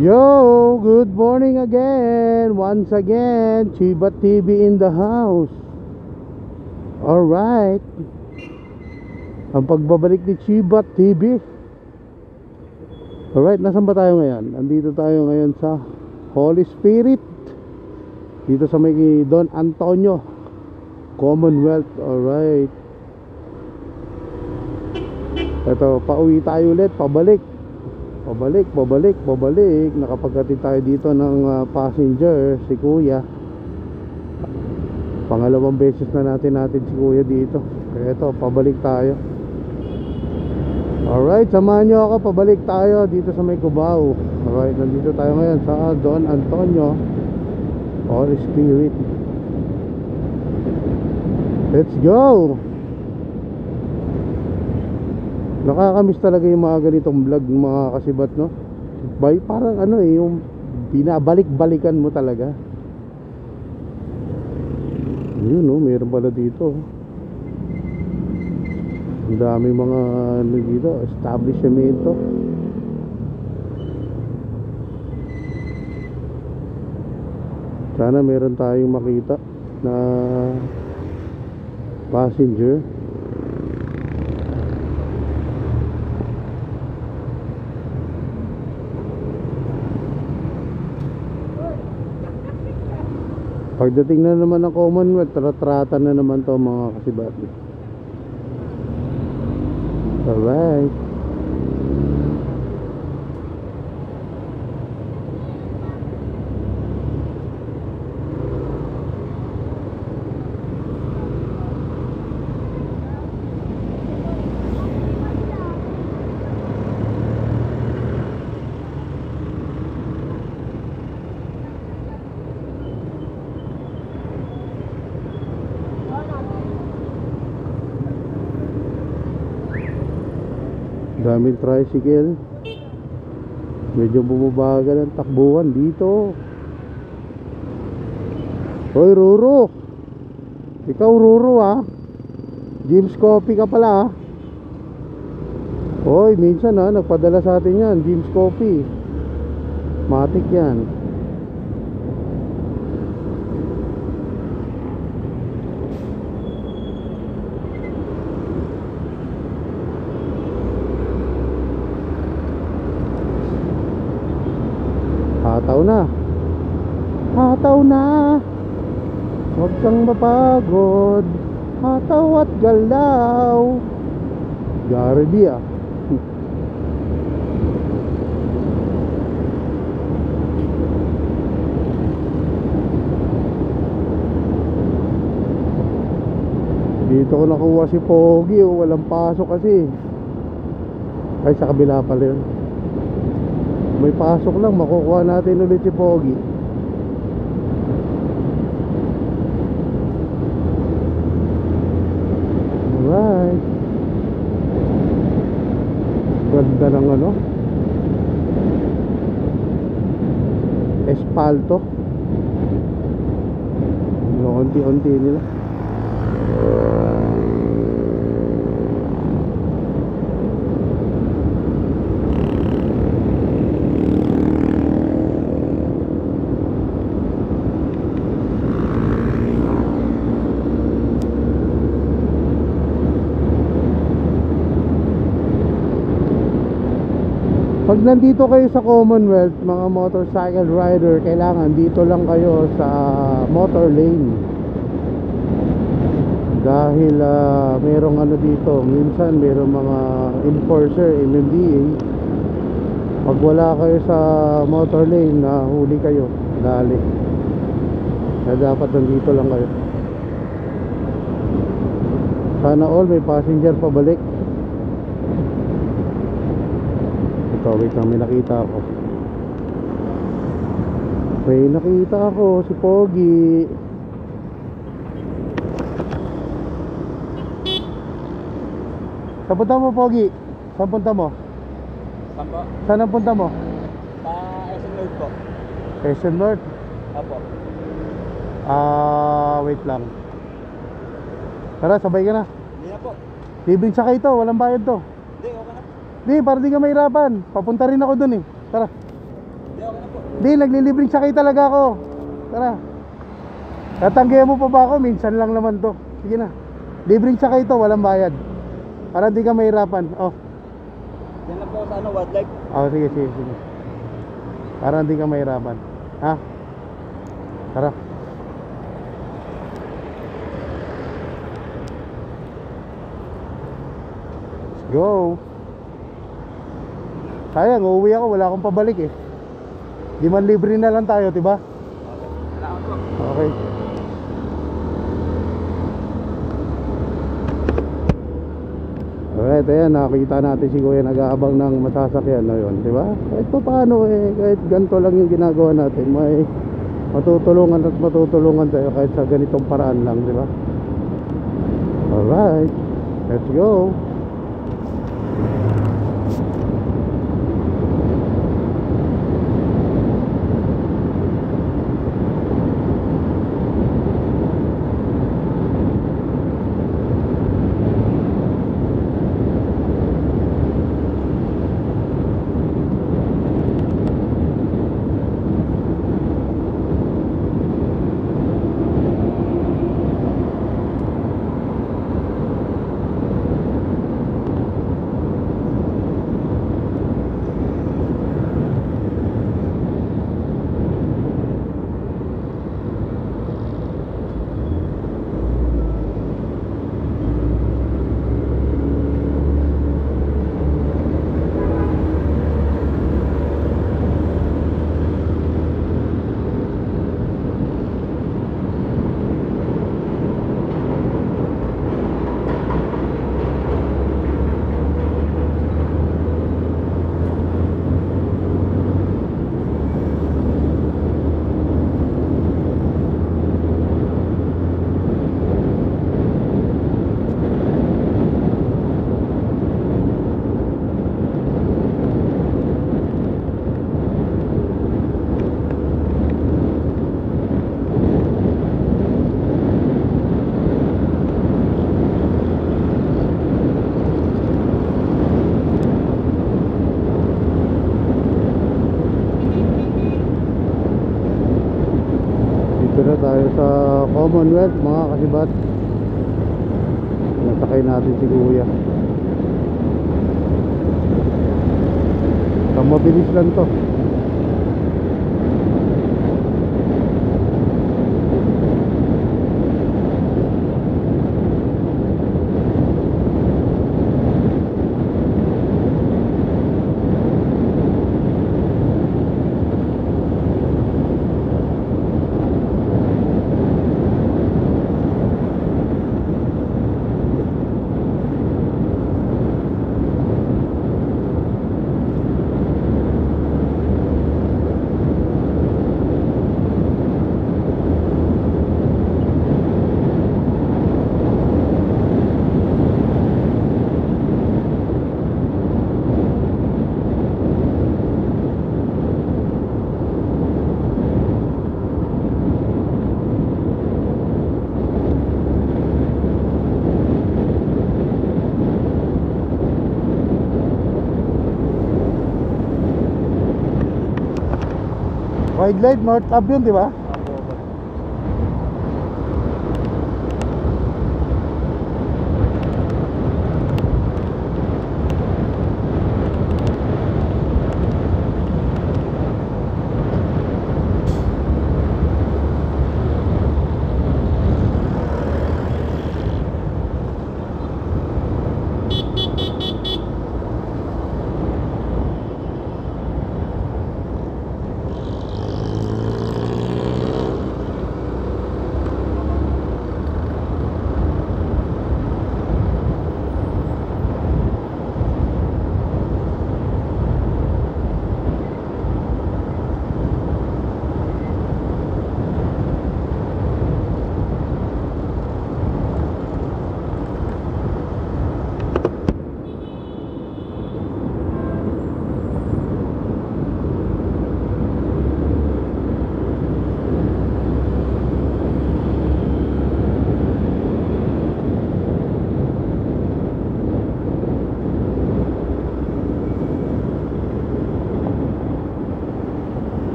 Yo, good morning again. Once again, Chiba TV in the house. Alright. Ang pagbabalik ni Chiba TV. Alright, nasan ba tayo ngayon? Andito tayo ngayon sa Holy Spirit, dito sa may Don Antonio Commonwealth. Alright. Ito, pauwi tayo ulit, pabalik. Nakapaghatid tayo dito ng passenger, si Kuya. Pangalawang beses na natin si Kuya dito. Kaya ito, pabalik tayo. Alright, samahan nyo ako, pabalik tayo dito sa may Cubao. Alright, nandito tayo ngayon sa Don Antonio Holy Spirit. Let's go! Nakakamiss talaga yung mga ganitong vlog, mga kasibat, no? Parang ano yung binabalik-balikan mo talaga. Yun, no? Meron pala dito. Ang daming mga ano dito, establishmento. Sana meron tayong makita na passenger. Pagdating na naman ng Commonwealth, trata na naman to, mga kasibat. Alright. Daming tricycle. Medyo bumabagal ang takbuhan dito. Hoy Ruro, ikaw Ruro James Coffee ka pala Hoy, minsan nagpadala sa atin yan, James Coffee. Matik yan. Hataw na, huwag kang mapagod. Hataw at galaw. Garby Dito ko nakuha si Pogi, walang pasok kasi. Ay, sa kabila pala yun. May pasok lang, makukuha natin ulit si Pogi. Alright. Ganda ng espalto. Unti-unti nila. Pag nandito kayo sa Commonwealth, mga motorcycle rider, kailangan dito lang kayo sa motor lane. Dahil merong dito, minsan merong mga enforcer, MMDA. Pag wala kayo sa motor lane, huli kayo, dali. Kaya dapat nandito lang kayo. Sana all may passenger pabalik. Ito, wait lang, may nakita ako si Pogi. Saan punta mo, Pogi? Saan punta mo? Saan po? Saan ang punta mo? Sa SM North po. SM North? Apo. Wait lang. Tara, sabay ka na. Hindi na po. Libreng sakay ito, walang bayad to. Hindi, okay na. Di, para di ka mahirapan. Papunta rin ako dun eh. Tara. Hindi, okay Di, naglilibreng sakay talaga ako. Tara. Tatanggihan mo pa ba ako? Minsan lang naman to. Sige na. Libreng sakay to, walang bayad. Para di ka mahirapan. Oh. Yan lang po sa ano, wildlife. Oh, sige. Para di ka mahirapan. Ha? Tara. Let's go. Sayang, uuwi ako, wala akong pabalik eh. Di man libre na lang tayo, diba? Salamat po. Okay. Alright, ayan, nakakita natin si Kuya nag-aabang ng masasakyan na yun, diba? Kahit pa paano eh, kahit ganito lang yung ginagawa natin, may matutulungan at matutulungan tayo kahit sa ganitong paraan lang, diba? Alright, let's go. Dito na tayo sa Commonwealth mga kasibat. Nasakay natin si Kuya. So, mabilis lang to. Wildlife North Hub yun, di ba?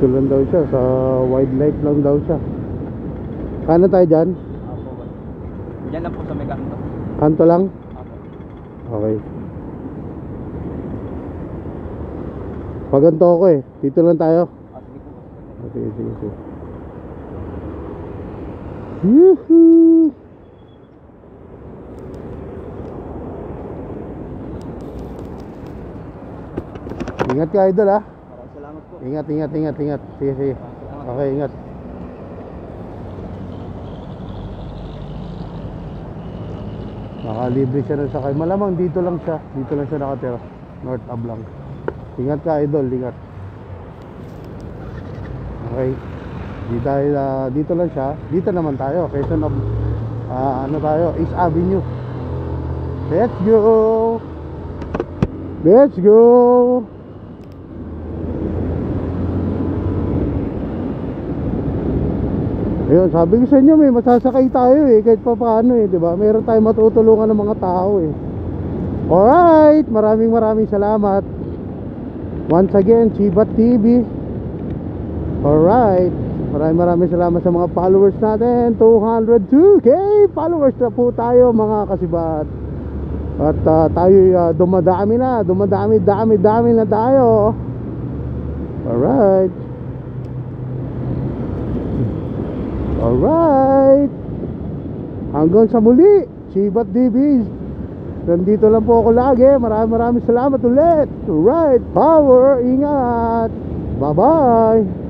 Dito lang daw siya, sa wildlife lang daw siya. Kanan tayo dyan? Apo, boss. Diyan lang po sa may kanto. Kanto lang? Apo. Okay. Paganto ako eh. Dito lang tayo. Sige po. Okay, sige, sige. Yuhuu! Ingat ka, idol, ha? Maraming salamat po. Ingat, ingat, ingat, ingat. Sige, sige. Salamat. Okay, ingat. Nakalibre siya ng sakay. Malamang dito lang siya. Dito lang siya nakatira. North Ablang. Ingat ka, idol. Ingat. Okay. Dito lang siya. Dito naman tayo. Quezon ano tayo? East Avenue. Let's go! Let's go! Ayun, sabi ko sa inyo, may masasakay tayo eh, kahit pa paano eh, di ba? Meron tayong matutulungan ng mga tao eh. Alright, maraming salamat. Once again, Chibat TV. Alright, maraming salamat sa mga followers natin. 202k followers na po tayo, mga kasibat. At tayo dumadami na tayo. Alright. Alright. Hanggang sa muli, Chibat DBs. Nandito lang po ako lagi. Maraming salamat ulit. Alright, power, ingat. Bye bye.